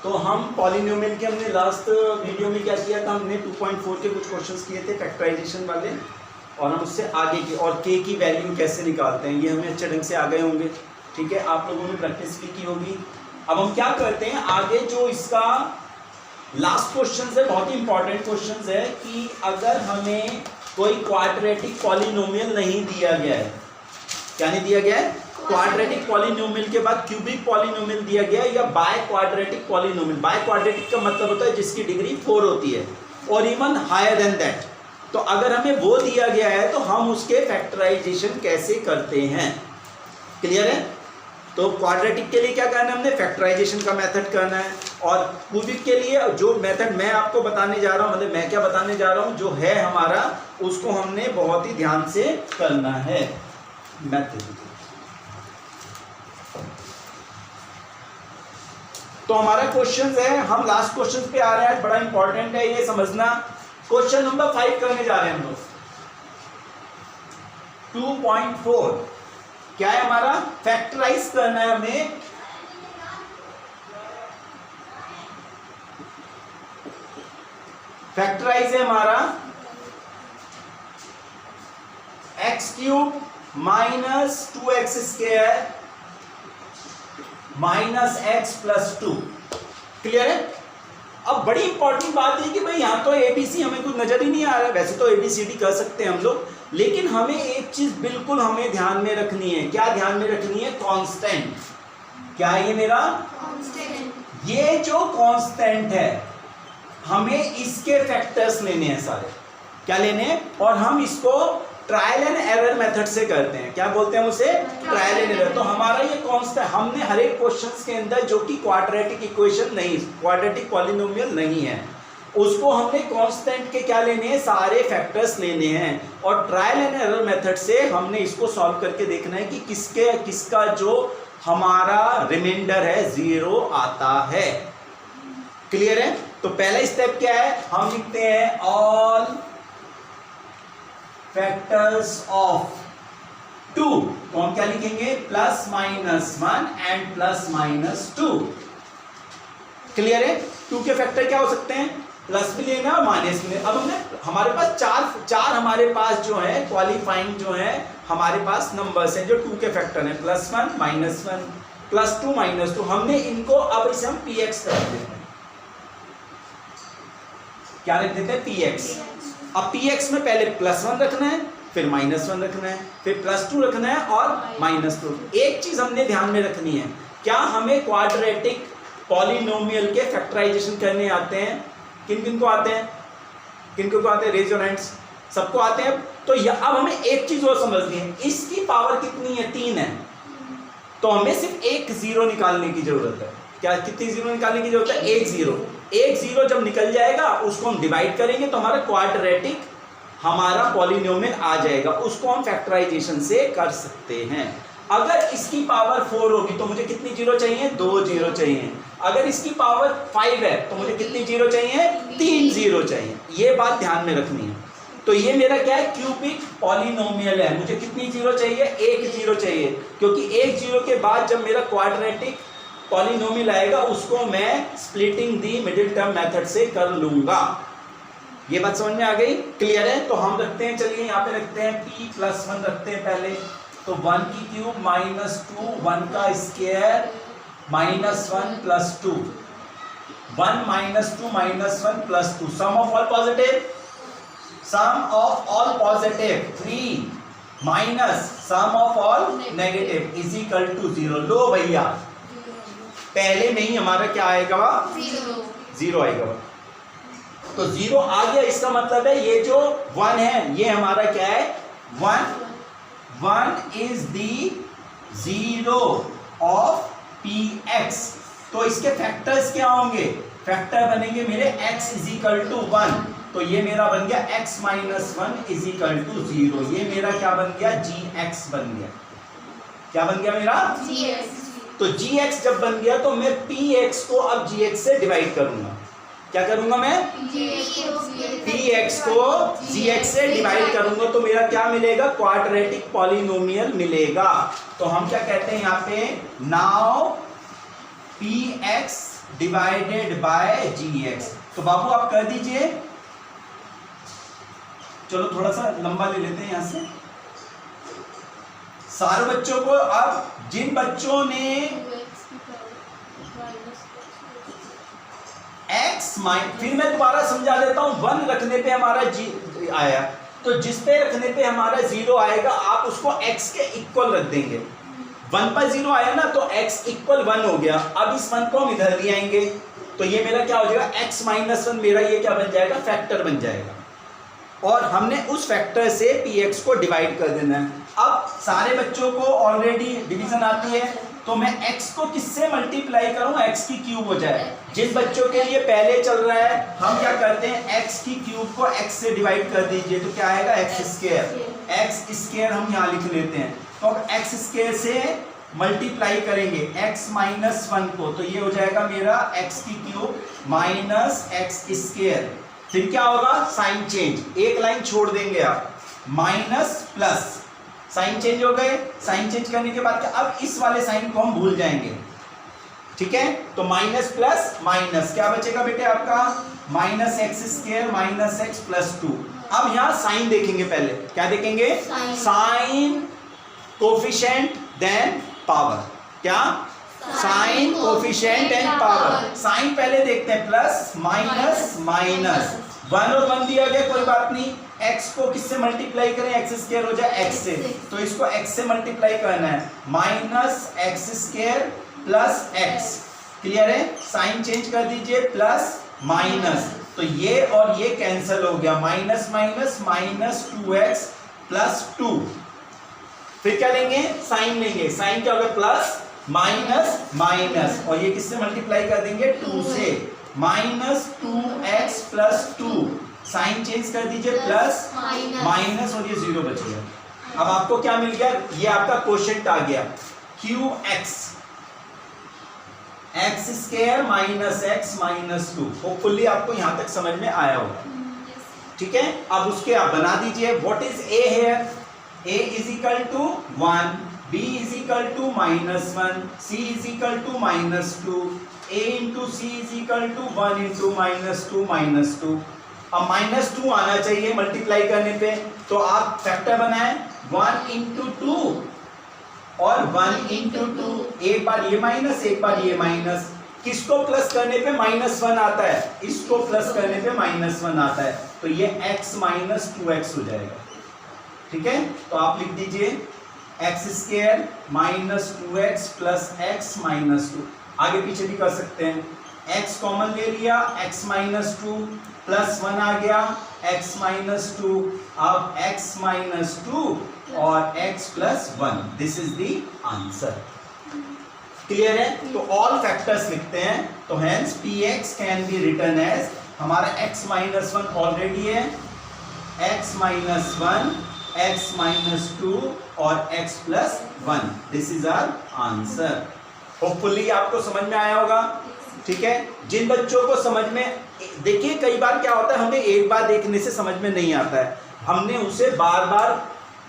तो हम पॉलिनोमियल के हमने लास्ट वीडियो में क्या किया था, हमने 2.4 के कुछ क्वेश्चंस किए थे फैक्टराइजेशन वाले, और हम उससे आगे की और के की वैल्यू कैसे निकालते हैं ये हमें अच्छे ढंग से आ गए होंगे। ठीक है, आप लोगों ने प्रैक्टिस भी की होगी। अब हम क्या करते हैं आगे, जो इसका लास्ट क्वेश्चन है बहुत ही इंपॉर्टेंट क्वेश्चन है कि अगर हमें कोई क्वाड्रेटिक पॉलिनोमियल नहीं दिया गया है, क्या नहीं दिया गया है, क्वाड्रेटिक पॉलिनोमियल के बाद क्यूबिक पॉलिनोमियल दिया गया है, या by quadratic polynomial. By quadratic का मतलब होता है जिसकी डिग्री 4 होती है और इवन हायर देन दैट। तो अगर हमें वो दिया गया है तो हम उसके फैक्टराइजेशन कैसे करते हैं, क्लियर है। तो क्वाड्रेटिक के लिए क्या करना है, हमने फैक्टराइजेशन का मेथड करना है, और क्यूबिक के लिए जो मेथड मैं आपको बताने जा रहा हूं, मतलब मैं क्या बताने जा रहा हूं, जो है हमारा उसको हमने बहुत ही ध्यान से करना है मेथड। तो हमारा क्वेश्चन है, हम लास्ट क्वेश्चन पे आ रहे हैं, बड़ा इंपॉर्टेंट है ये समझना। क्वेश्चन नंबर 5 करने जा रहे हैं हम लोग। 2.4 क्या है हमारा, फैक्टराइज करना है हमें फैक्टराइज है हमारा x³ minus 2x² minus x plus 2। Clear है। अब बड़ी इंपॉर्टेंट बात है कि भाई यहां तो एबीसी हमें कुछ नजर ही नहीं आ रहा है, वैसे तो एबीसीडी कर सकते हैं हम लोग, लेकिन हमें एक चीज बिल्कुल हमें ध्यान में रखनी है। क्या ध्यान में रखनी है, कांस्टेंट। क्या है ये मेरा कांस्टेंट, ये जो कांस्टेंट है हमें इसके फैक्टर्स लेने हैं सारे। क्या लेने हैं, और हम इसको ट्रायल एंड एरर मेथड से करते हैं। क्या बोलते हैं उसे, ट्रायल एंड एरर। तो हमारा ये कांस्टेंट हमने हर एक क्वेश्चंस के अंदर जो कि क्वाड्रेटिक इक्वेशन नहीं, क्वाड्रेटिक पॉलिनोमियल नहीं है, उसको हमने कांस्टेंट के क्या लेने हैं, सारे फैक्टर्स लेने हैं, और ट्रायल एंड एरर मेथड से हमने इसको सॉल्व करके देखना है कि किसका जो हमारा रिमाइंडर है 0 आता है। क्लियर है। तो पहला स्टेप क्या है, हम लिखते हैं ऑल फैक्टर्स ऑफ 2। तो हम क्या लिखेंगे, plus minus 1 and plus minus 2। Clear है। 2 के फैक्टर क्या हो सकते हैं, प्लस भी लेना और माइनस भी लेना। अब हमने हमारे पास चार हमारे पास जो है क्वालिफाइंग जो है हमारे पास नंबर्स हैं जो 2 के फैक्टर हैं, +1 -1 +2 -2। हमने इनको अब इसे हम px कर देते हैं। क्या रख देते हैं, px। अब px में पहले +1 रखना है, फिर -1 रखना है, फिर +2 रखना है और -2। एक चीज हमने ध्यान में रखनी है, क्या हमें क्वाड्रेटिक पॉलिनोमियल के फैक्टराइजेशन करने आते हैं, किन किन को आते हैं, किन को आते हैं, रेज योर हैंड्स। सबको आते हैं। तो अब हमें एक चीज और समझनी है, इसकी पावर कितनी है, 3 है, तो हमें सिर्फ एक 0 निकालने की जरूरत है। क्या कितनी 0 निकालने की जरूरत है, एक 0। एक 0 जब निकल जाएगा उसको हम डिवाइड करेंगे तो हमारा क्वाड्रेटिक हमारा पॉलिनोमियल आ जाएगा, उसको हम फैक्टराइजेशन से कर सकते हैं। अगर इसकी पावर 4 होगी तो मुझे कितनी 0 चाहिए, 2 0 चाहिए। अगर इसकी पावर 5 है तो मुझे कितनी 0 चाहिए, 3 0 चाहिए। ये बात ध्यान में रखनी है। तो ये मेरा क्या है, क्यूबिक पॉलिनोमियल है, मुझे कितनी 0 चाहिए, 1 0 चाहिए, क्योंकि 1 0 के बाद जब मेरा क्वाड्रेटिक पॉलिनोमियल आएगा उसको मैं स्प्लिटिंग दी मिडिल टर्म मेथड से कर लूंगा। ये बात समझ में आ गई, क्लियर है। तो हम रखते हैं, चलिए यहाँ पे रखते हैं p+1 रखते हैं पहले। तो 1³ -2 1 का square -1 + 2 1 -2 -1 + 2 sum of all positive, sum of all positive 3 minus sum of all negative is equal to 0। लो भैया, पहले में ही हमारा क्या आएगा, 0 आएगा। तो 0 आ गया, इसका मतलब है ये जो 1 है ये हमारा क्या है, 1 इज दी 0 ऑफ px। तो इसके फैक्टर्स क्या होंगे, फैक्टर बनेंगे मेरे x = 1, तो ये मेरा बन गया x - 1 = 0। ये मेरा क्या बन गया, gx बन गया। क्या बन गया मेरा, gx। तो gx जब बन गया तो मैं px को अब gx से डिवाइड करूंगा। क्या करूंगा मैं, px को gx से डिवाइड करूंगा तो मेरा क्या मिलेगा, क्वाड्रेटिक पॉलिनोमियल मिलेगा। तो हम क्या कहते हैं यहाँ पे, now px divided by gx। तो बाबू आप कर दीजिए, चलो थोड़ा सा लंबा ले लेते हैं यहां से सारे बच्चों को। अब जिन बच्चों ने x माइनस, फिर मैं दोबारा समझा देता हूं, 1 रखने पे हमारा g आया, तो जिस पे रखने पे हमारा 0 आएगा आप उसको x के इक्वल रख देंगे। 1 पर 0 आया ना तो x इक्वल 1 हो गया। अब इस 1 को हम इधर ले आएंगे तो ये मेरा क्या हो जाएगा, x माइनस 1 मेरा ये क्या बन जाएगा, फैक्टर बन जाएगा। और हमने उस फैक्टर से px को डिवाइड कर देना है। अब सारे बच्चों को ऑलरेडी डिवीजन आती है, तो मैं x को किससे मल्टीप्लाई करूं, x की क्यूब हो जाए। जिन बच्चों के लिए पहले चल रहा है हम क्या करते हैं, x की क्यूब को x से डिवाइड कर दीजिए तो क्या आएगा, x स्क्वायर हम यहाँ लिख लेते हैं। तो अब x स्क्वायर से मल्टीप्लाई करेंगे x माइनस 1 को, तो ये हो जाएगा मेरा x की क्यूब माइनस x स्क्वायर। फिर क्या होगा, साइन चेंज, एक लाइन छोड़ देंगे आप, माइनस प्लस, साइन चेंज हो गए। साइन चेंज करने के बाद अब इस वाले साइन को हम भूल जाएंगे, ठीक है। तो माइनस प्लस माइनस क्या बचेगा बेटे आपका, minus x square minus x plus 2। अब यहाँ साइन देखेंगे, पहले क्या देखेंगे, साइन कोफिशिएंट देन पावर, क्या, sign coefficient and power. Sign पहले देखते हैं, प्लस माइनस माइनस, 1 और 1 दिया गया, कोई बात नहीं। x को किससे मल्टीप्लाई करें, एक्स स्क्वायर हो जाए x से, तो इसको x से मल्टीप्लाई करना है, minus x square plus x। Clear है, साइन चेंज कर दीजिए, प्लस माइनस, तो ये और ये कैंसिल हो गया, minus minus minus 2x plus 2। फिर क्या लेंगे, साइन लेंगे, साइन क्या होगा, प्लस माइनस माइनस, और ये किससे मल्टीप्लाई कर देंगे, 2 से, minus 2x plus 2। Sign change कर दीजिए, प्लस माइनस, और ये 0 बच गया। अब आपको क्या मिल गया, ये आपका क्वोशिएंट आ गया, qx x square minus x minus 2। Hopefully आपको यहां तक समझ में आया होगा, ठीक है। अब उसके आप बना दीजिए, what is a here, a is equal to 1, b is equal to -1, c is equal to -2, a into c is equal to 1 into -2 अब -2 आना चाहिए मल्टीप्लाई करने पे, तो आप फैक्टर बनाएं, 1 इंटू 2 और 1 इंटू 2, एक बार ये माइनस एक बार ये माइनस, किसको प्लस करने पे -1 आता है, इसको प्लस करने पे -1 आता है, तो ये x माइनस 2x हो जाएगा, ठीक है। तो आप लिख दीजिए x square minus 2x plus x minus 2। आगे पीछे भी कर सकते हैं, x कॉमन ले लिया, x माइनस 2 प्लस 1 आ गया, x माइनस 2, अब x माइनस 2 और x plus 1, this is the answer. Clear है, तो ऑल फैक्टर्स लिखते हैं, तो hence px can be written as, हमारा x माइनस 1 ऑलरेडी है, x माइनस 1, x माइनस 2 और x plus 1, this is our answer. Hopefully आपको समझ में आया होगा, ठीक है। जिन बच्चों को समझ में, देखिए कई बार क्या होता है, हमें एक बार देखने से समझ में नहीं आता है, हमने उसे बार बार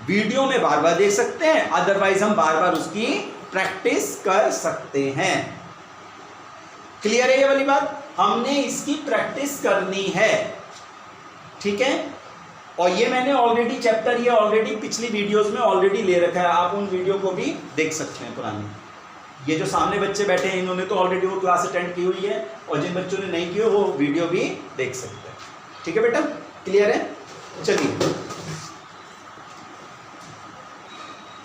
वीडियो में बार बार देख सकते हैं, अदरवाइज हम बार बार उसकी प्रैक्टिस कर सकते हैं। क्लियर है ये वाली बात, हमने इसकी प्रैक्टिस करनी है, ठीक है। और ये मैंने ऑलरेडी चैप्टर, ये ऑलरेडी पिछली वीडियोस में ऑलरेडी ले रखा है, आप उन वीडियो को भी देख सकते हैं पुरानी। ये जो सामने बच्चे बैठे हैं इन्होंने तो ऑलरेडी वो क्लास अटेंड की हुई है, और जिन बच्चों ने नहीं की हो वो वीडियो भी देख सकते हैं, ठीक है बेटा। क्लियर है, चलिए।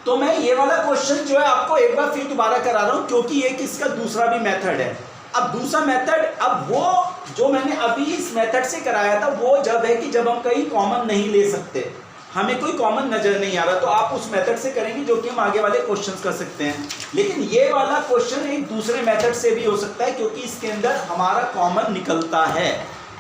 तो मैं ये वाला क्वेश्चन जो है आपको एक बार फिर दोबारा करा रहा हूं, क्योंकि ये इसका दूसरा भी मेथड है। अब दूसरा मेथड, अब वो जो मैंने अभी इस मेथड से कराया था वो जब है कि जब हम कहीं कॉमन नहीं ले सकते, हमें कोई कॉमन नजर नहीं आ रहा, तो आप उस मेथड से करेंगे जो कि हम आगे वाले क्वेश्चंस कर सकते हैं। लेकिन ये वाला क्वेश्चन एक दूसरे मेथड से भी हो सकता है, क्योंकि इसके अंदर हमारा कॉमन निकलता है,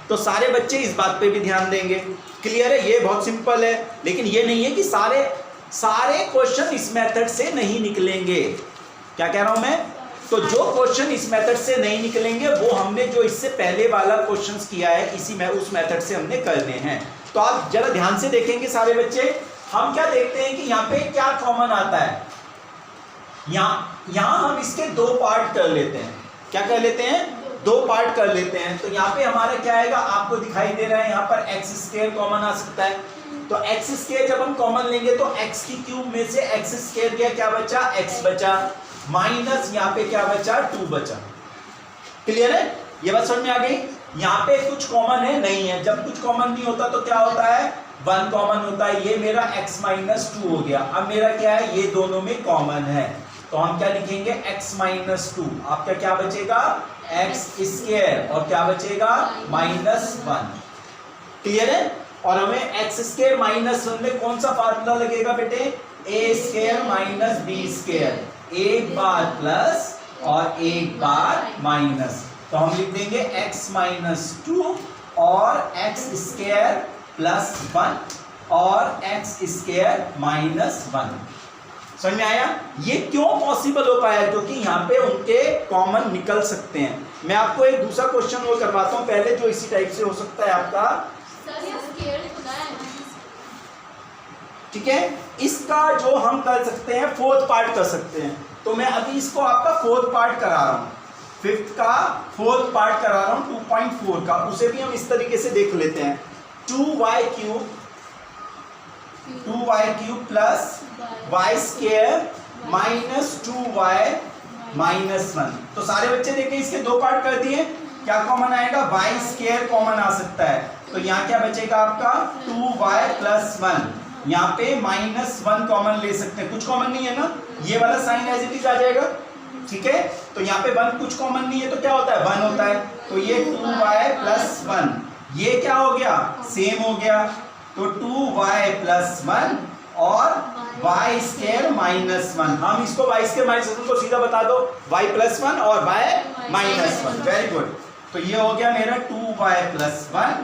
तो सारे बच्चे इस बात पे भी ध्यान देंगे। क्लियर है, ये बहुत सिंपल है, लेकिन ये नहीं है कि सारे क्वेश्चन इस मेथड से नहीं निकलेंगे। क्या कह रहा हूं मैं, तो जो क्वेश्चन इस मेथड से नहीं निकलेंगे वो हमने जो इससे पहले वाला क्वेश्चन किया है इसी में उस मेथड से हमने करने हैं। तो आप जरा ध्यान से देखेंगे सारे बच्चे, हम क्या देखते हैं कि यहाँ पे क्या कॉमन आता है, यहाँ हम इसके 2 पार्ट कर लेते हैं। क्या कर लेते हैं, दो पार्ट कर लेते हैं। तो यहाँ पे हमारा क्या आएगा, आपको दिखाई दे रहा है यहाँ पर एक्स स्क्वायर कॉमन आ सकता है। तो एक्स स्क्वायर जब हम कॉमन लेंगे तो एक्स की क्यूब में से एक्स स्क्वायर गया, क्या बचा, एक्स बचा, माइनस यहाँ पे क्या बचा, 2 बचा। क्लियर है, ये बात समझ में आ गई। यहाँ पे कुछ कॉमन है, नहीं है। जब कुछ कॉमन नहीं होता तो क्या होता है, 1 कॉमन होता है। ये मेरा x माइनस 2 हो गया। अब मेरा क्या है, ये दोनों में कॉमन है, तो हम क्या लिखेंगे, x माइनस 2। आपका क्या बचेगा, x स्क्वायर, और क्या बचेगा, माइनस 1। क्लियर है। और हमें x स्क्वायर माइनस 1 में कौन सा फार्मूला लगेगा बेटे, a square minus b square, एक बार प्लस और एक बार माइनस। तो हम लिख देंगे x माइनस 2 और x स्क्वायर प्लस 1 और x स्क्वायर माइनस 1। समझ में आया। ये क्यों पॉसिबल हो पाया, क्योंकि यहाँ पे उनके कॉमन निकल सकते हैं। मैं आपको एक दूसरा क्वेश्चन वो करवाता हूँ पहले, जो इसी टाइप से हो सकता है आपका। ठीक है, इसका जो हम कर सकते हैं, फोर्थ पार्ट कर सकते हैं। तो मैं अभी इसको आपका फोर्थ पार्ट करा रहा हूँ, फिफ्थ का फोर्थ पार्ट करा रहा हूँ 2.4 का। उसे भी हम इस तरीके से देख लेते हैं। 2y cube plus y square minus 2y minus 1। तो सारे बच्चे देखें, इसके दो पार्ट कर दिए, क्या कॉमन आएगा, y स्क्वायर कॉमन आ सकता है। तो यहाँ क्या बचेगा आपका, 2y प्लस 1। यहाँ पे माइनस 1 कॉमन ले सकते हैं, कुछ कॉमन नहीं है ना, ये वाला साइन एज इट इज आ जाएगा। ठीक है, तो यहाँ पे 1 कुछ कॉमन नहीं है, तो क्या होता है, 1 होता है। तो ये 2y प्लस 1, ये क्या हो गया, सेम हो गया। तो 2y प्लस 1 और y स्क्वायर माइनस 1। हम इसको y स्क्वायर माइनस 1 को सीधा बता दो, y प्लस 1 और y माइनस 1। Very good. तो ये हो गया मेरा 2y प्लस 1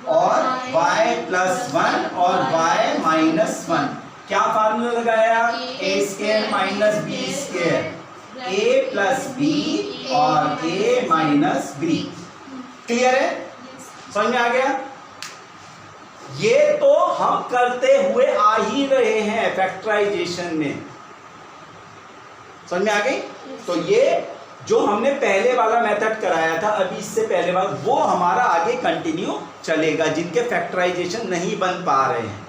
और y प्लस 1 और y माइनस 1। क्या फार्मूला लगाया, a square minus b square, a plus b और a माइनस b। क्लियर है, समझ में आ गया। ये तो हम करते हुए आ ही रहे हैं फैक्टराइजेशन में, समझ में आ गई। तो ये जो हमने पहले वाला मेथड कराया था, अभी इससे पहले वाला, वो हमारा आगे कंटिन्यू चलेगा। जिनके फैक्टराइजेशन नहीं बन पा रहे हैं,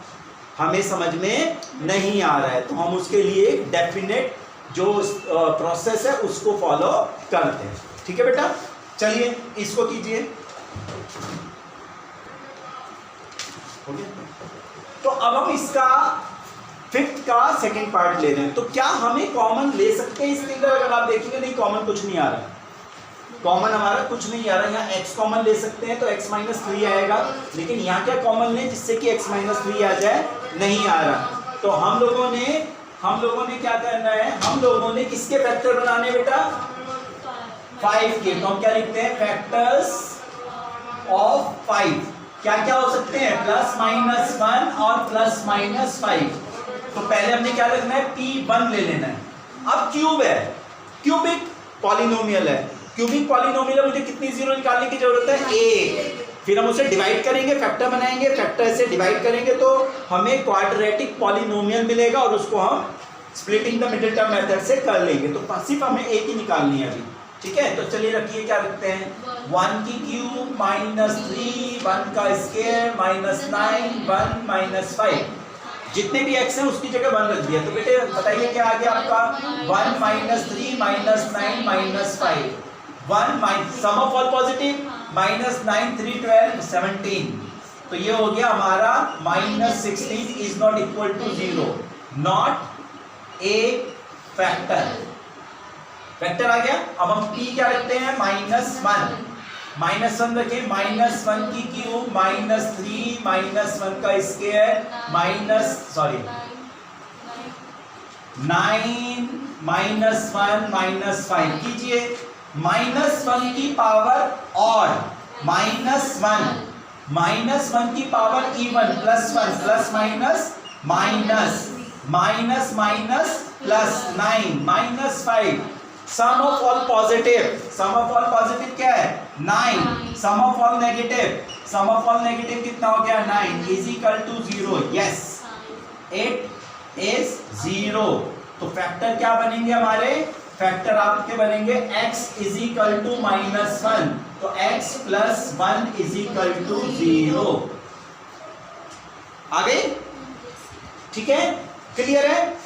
हमें समझ में नहीं आ रहा है, तो हम उसके लिए एक डेफिनेट जो प्रोसेस है उसको फॉलो करते हैं। ठीक है बेटा, चलिए इसको कीजिए। तो अब हम इसका फिफ्थ का सेकंड पार्ट ले रहे हैं। तो क्या हमें कॉमन ले सकते हैं इसके अंदर, अगर आप देखेंगे नहीं कॉमन कुछ नहीं आ रहा, कॉमन हमारा कुछ नहीं आ रहा। यहाँ x कॉमन ले सकते हैं तो x माइनस 3 आएगा, लेकिन यहाँ क्या कॉमन ले जिससे कि x माइनस 3 आ जाए, नहीं आ रहा। तो हम लोगों ने क्या करना है, हम लोगों ने किसके फैक्टर बनाने बेटा, 5 के। तो हम क्या लिखते हैं, फैक्टर्स ऑफ 5 क्या क्या हो सकते हैं, प्लस माइनस 1 और प्लस माइनस 5। तो पहले हमने क्या लिखना है, P1 ले लेना है। अब क्यूब है, क्यूबिक पॉलिनोमियल है, क्यूबिक पॉलिनोमियल है, मुझे कितनी जीरो निकालने की जरूरत है, 1। फिर हम उसे डिवाइड करेंगे, फैक्टर बनाएंगे, फैक्टर से डिवाइड करेंगे तो हमें क्वाड्रेटिक पॉलिनोमियल मिलेगा और उसको हम splitting the middle term method से कर लेंगे। तो सिर्फ हमें एक ही निकालनी है अभी। ठीक है, तो चलिए रखिए, क्या रखते हैं, 1 की क्यूब माइनस 3, 1 का स्क्वायर माइनस 9, 1 माइनस 5। जितने भी x हैं उसकी जगह 1 रख दिया। तो बेटे बताइए क्या आ गया आपका, 1 minus 3 minus 9 minus 5, 1 minus sum of all positive, minus 9 3 12 17। तो ये हो गया हमारा minus 16 is not equal to 0, not a factor. Factor आ गया। अब हम p क्या रखते हैं, -1, -1 रखें, -1 की क्यूब माइनस 3 -1 का स्क्वायर -9 -1 -5 कीजिए, -1 की पावर और -1 की power even, +1 plus minus minus minus minus plus 9 -5। Sum of all positive, sum of all positive क्या है, 9। Sum of all negative, sum of all negative कितना हो गया, 9 is equal to 0। Yes, 8 is 0। तो फैक्टर क्या बनेंगे हमारे, फैक्टर आपके बनेंगे x इज इक्वल टू -1, तो x plus 1 is equal to 0। आ गई? ठीक है, क्लियर है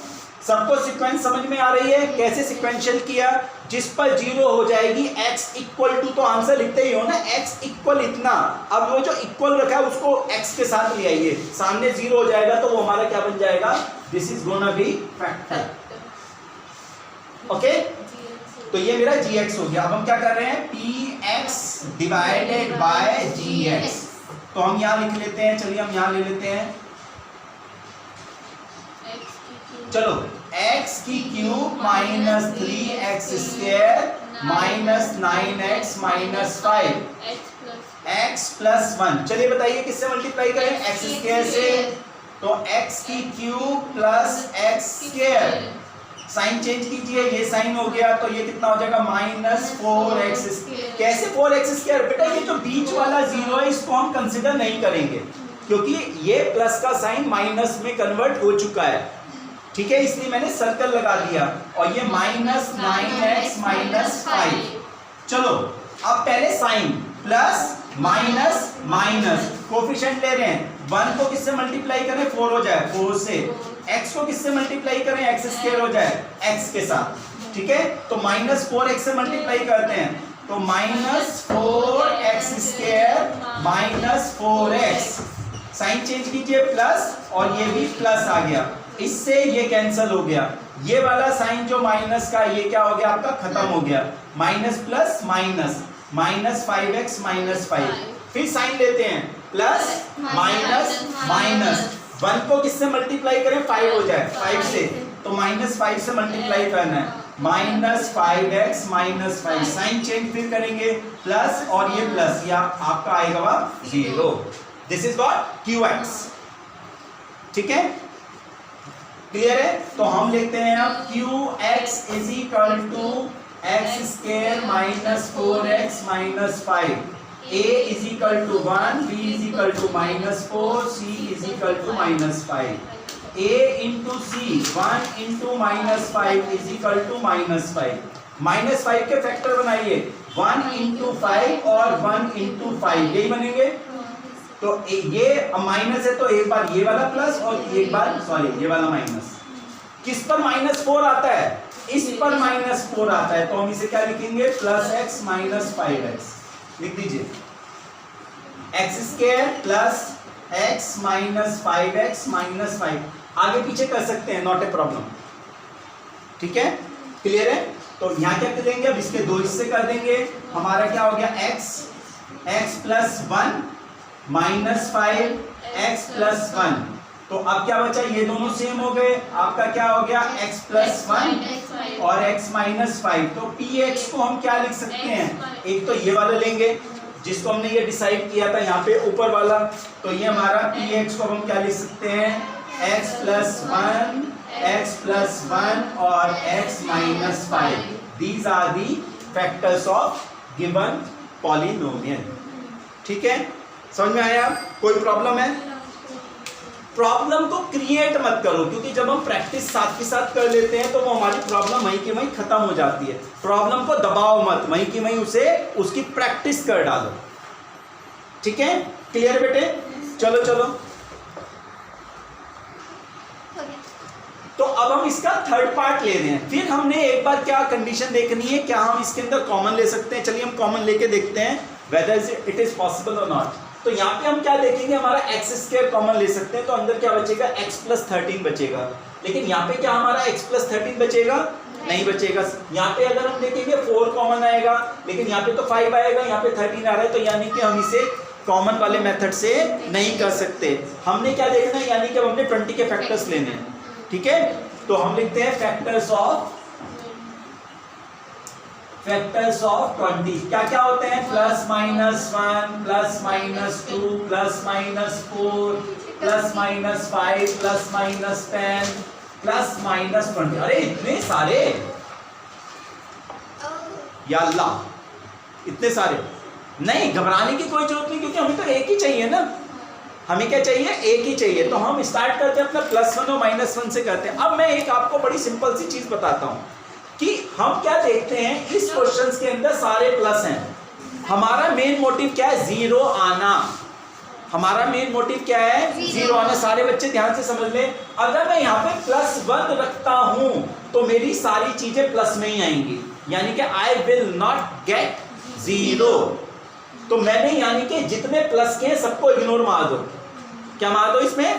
सबको? सीक्वेंस समझ में आ रही है? कैसे सीक्वेंशियल किया? जिस पर 0 हो जाएगी x इक्वल टू, तो आंसर लिखते ही हो ना, x इक्वल इतना। अब वो जो इक्वल रखा है उसको x के साथ ले आइए, सामने 0 हो जाएगा तो वो हमारा क्या बन जाएगा? This is gonna be factor. Okay, तो ये मेरा gx हो गया। अब हम क्या कर रहे हैं? px divided by gx। तो हम यहां लिख लेते हैं, चलिए हम यहां ले लेते हैं, चलो x की cube minus 3x square minus 9x minus 5 x plus 1। चलिए बताइए किससे मल्टीप्लाई करें? x स्क्वायर से, तो x की cube plus x square, sign change कीजिए, ये साइन हो गया तो ये कितना हो जाएगा? Minus 4x square. कैसे 4x स्क्वायर? बेटा ये जो बीच वाला 0 है इसको हम कंसिडर नहीं करेंगे, क्योंकि ये प्लस का साइन माइनस में कन्वर्ट हो चुका है, ठीक है, इसलिए मैंने सर्कल लगा दिया। और ये माइनस 9x माइनस 5। चलो अब पहले sign, plus minus minus, coefficient ले रहे हैं, 1 को किससे मल्टीप्लाई करें? 4 हो जाए, 4 से, x को किससे मल्टीप्लाई करें? x स्क्वायर हो जाए x के साथ, ठीक है, तो माइनस 4x से मल्टीप्लाई करते हैं, तो minus 4x square minus 4x, sign change कीजिए प्लस, और ये भी प्लस आ गया, इससे ये कैंसिल हो गया, ये वाला साइन जो माइनस का, ये क्या हो गया आपका? खत्म हो गया, minus plus minus, minus 5x minus 5। फिर साइन लेते हैं, प्लस माइनस माइनस, 1 को किससे मल्टीप्लाई करें? 5 हो जाए, 5 से, तो माइनस 5 से मल्टीप्लाई करना है, minus 5x minus 5, sign change फिर करेंगे, प्लस, और ये प्लस, या आपका आएगा 0। This is what? qx। ठीक है, क्लियर है? तो हम लिखते हैं अब qx is equal to x square minus 4x minus 5, a is equal to 1, b is equal to minus 4, c is equal to minus 5, a into c 1 into minus 5 is equal to minus 5, minus 5 के factor बनाइए, 1 into 5 और 1 into 5, यही बनेंगे। तो ये minus है तो एक बार ये वाला प्लस और एक बार सॉरी ये वाला माइनस। किस पर -4 आता है? इस पर -4 आता है, तो हम इसे क्या लिखेंगे? प्लस x माइनस 5x लिख दीजिए, x square plus x minus 5x minus 5, आगे पीछे कर सकते हैं, नॉट ए प्रॉब्लम। ठीक है, क्लियर है? तो यहाँ क्या करेंगे? अब इसके 2 हिस्से कर देंगे, हमारा क्या हो गया? x plus 1 minus 5x plus 1, तो अब क्या बचा? ये दोनों सेम हो गए, आपका क्या हो गया? x प्लस 1 और x माइनस 5। तो px को हम क्या लिख सकते हैं? एक तो ये वाला लेंगे जिसको हमने ये डिसाइड किया था यहाँ पे ऊपर वाला, तो ये हमारा px को हम क्या लिख सकते हैं? x प्लस 1 और x minus 5। These are the factors of given polynomial. ठीक है, समझ में आया? कोई प्रॉब्लम है? प्रॉब्लम को क्रिएट मत करो, क्योंकि जब हम प्रैक्टिस साथ के साथ कर लेते हैं तो वो हमारी प्रॉब्लम वहीं की वहीं खत्म हो जाती है। प्रॉब्लम को दबाओ मत, वहीं की वहीं उसे उसकी प्रैक्टिस कर डालो। ठीक है, क्लियर बेटे? चलो चलो, तो अब हम इसका थर्ड पार्ट ले रहे हैं। फिर हमने एक बार क्या कंडीशन देखनी है, क्या हम इसके अंदर कॉमन ले सकते हैं? चलिए हम कॉमन लेके देखते हैं वेदर इट इज पॉसिबल और नॉट। तो यहाँ पे हम क्या देखेंगे? हमारा एक्स स्क्वायर कॉमन ले सकते हैं, तो अंदर क्या बचेगा? x प्लस 13 बचेगा। लेकिन यहाँ पे क्या हमारा x प्लस 13 बचेगा? नहीं बचेगा। यहाँ पे अगर हम देखेंगे 4 कॉमन आएगा, लेकिन यहाँ पे तो 5 आएगा, यहाँ पे 13 आ रहा है, तो यानी कि हम इसे कॉमन वाले मेथड से नहीं कर सकते। हमने क्या देखना है? यानी कि हमने 20 के फैक्टर्स लेने हैं। ठीक है, तो हम लिखते हैं फैक्टर्स ऑफ 20। क्या क्या होते हैं? Plus minus 1 plus minus 2 plus minus 4 plus minus 5 plus minus 10 plus minus 20। अरे इतने सारे, या अल्लाह, इतने सारे नहीं, घबराने की कोई जरूरत नहीं, क्योंकि हमें तो एक ही चाहिए ना। हमें क्या चाहिए? एक ही चाहिए। तो हम स्टार्ट करते हैं अपना +1 और -1 से करते हैं। अब मैं एक आपको बड़ी सिंपल सी चीज बताता हूं कि हम क्या देखते हैं इस क्वेश्चंस के अंदर सारे प्लस हैं। हमारा मेन मोटिव क्या है? जीरो आना। हमारा मेन मोटिव क्या है? जीरो आना। सारे बच्चे ध्यान से समझ लें, अगर मैं यहाँ पे +1 रखता हूं तो मेरी सारी चीजें प्लस में ही आएंगी, यानी कि I will not get zero. तो मैंने यानी कि जितने प्लस के हैं सबको इग्नोर मार दो। क्या मार दो इसमें?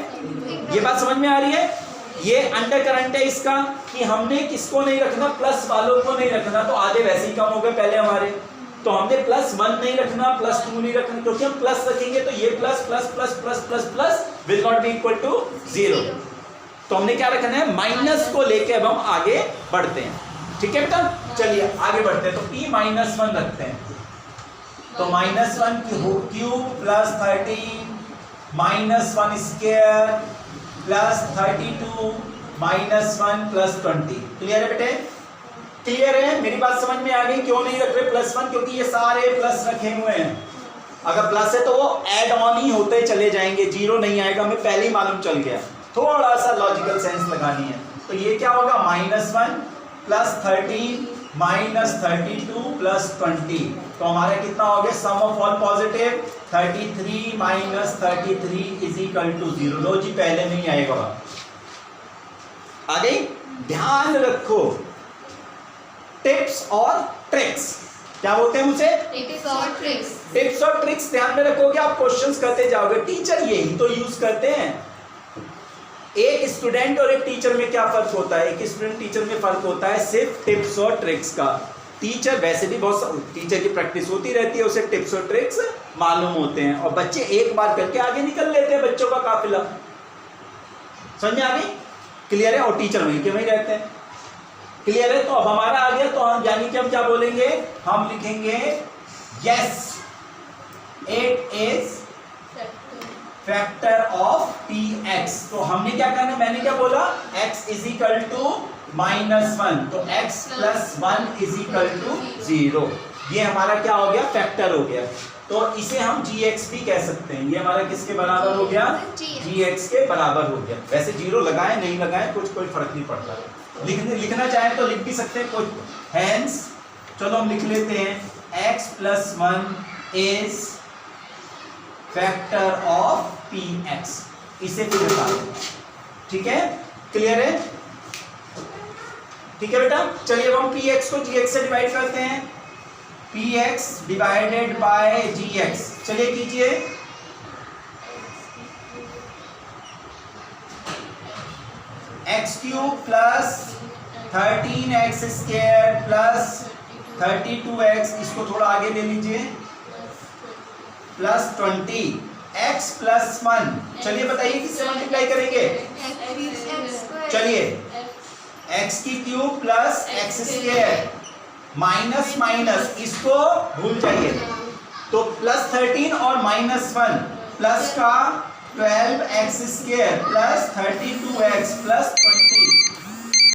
ये बात समझ में आ रही है? ये अंडर करंट है इसका कि हमने किसको नहीं रखना? प्लस वालों को नहीं रखना। तो आधे वैसे ही कम हो गए पहले हमारे। तो हमने +1 नहीं रखना, +2 नहीं रखना, क्योंकि हम प्लस रखेंगे तो ये plus plus plus plus plus plus will not be equal to 0। तो हमने क्या रखना है? माइनस को लेके अब हम आगे बढ़ते हैं। ठीक है बेटा, चलिए आगे बढ़ते हैं। तो p-1 रखते हैं। तो -1 cube plus 13 -1 square plus 32 -1 plus 20। Clear है बेटे? क्लियर है? मेरी बात समझ में आ गई? क्यों नहीं रख रहे +1? क्योंकि ये सारे प्लस रखे हुए हैं। अगर प्लस है तो वो ऐड ऑन ही होते चले जाएंगे, जीरो नहीं आएगा, हमें पहले ही मालूम चल गया। थोड़ा सा लॉजिकल सेंस लगानी है। तो ये क्या होगा? -1 प्लस 13 -32 प्लस 20। तो हमारा कितना हो गया? Sum of all positive 33 - 33 is equal to 0। लो जी, पहले नहीं आएगा। आगे ध्यान रखो, टिप्स और ट्रिक्स। क्या बोलते हैं मुझे? टिप्स और ट्रिक्स। टिप्स और ट्रिक्स ध्यान में रखोगे, आप क्वेश्चंस करते जाओगे। टीचर यही तो यूज करते हैं। एक स्टूडेंट और एक टीचर में क्या फर्क होता है? एक स्टूडेंट टीचर में फर्क होता है सिर्फ टिप्स और ट्रिक्स का। टीचर वैसे भी बहुत, टीचर की प्रैक्टिस होती रहती है, उसे टिप्स और ट्रिक्स मालूम होते हैं, और बच्चे एक बार करके आगे निकल लेते हैं, बच्चों का काफिला। समझ में आ गई? क्लियर है? और टीचर वहीं के वहीं रहते हैं। क्लियर है? तो अब हमारा आ गया, तो हम यानी कि हम क्या बोलेंगे? हम लिखेंगे yes it is factor of px। तो हमने क्या करना? मैंने क्या बोला? x इज इक्वल टू -1, तो x + 1 इज इक्वल टू 0। ये हमारा क्या हो गया? फैक्टर हो गया। तो इसे हम gx भी कह सकते हैं। ये हमारा किसके बराबर हो गया? gx के बराबर हो गया। वैसे 0 लगाए नहीं लगाए कोई फर्क नहीं पड़ता। लिखना चाहे तो लिख भी सकते हैं कोई। हेंस चलो हम लिख लेते हैं x + 1 is factor of px। इसे भी बता दो। ठीक है? क्लियर है? ठीक है बेटा, चलिए अब हम px को gx से डिवाइड करते हैं। px डिवाइडेड बाय gx, चलिए कीजिए। x³ plus 13x² plus 32x, इसको थोड़ा आगे ले लीजिए, प्लस 20 x + 1। चलिए बताइए किससे मल्टीप्लाई करेंगे? चलिए x³ plus x² minus minus, इसको भूल जाइए। तो प्लस 13 और -1 प्लस का 12x² प्लस 32x प्लस 20।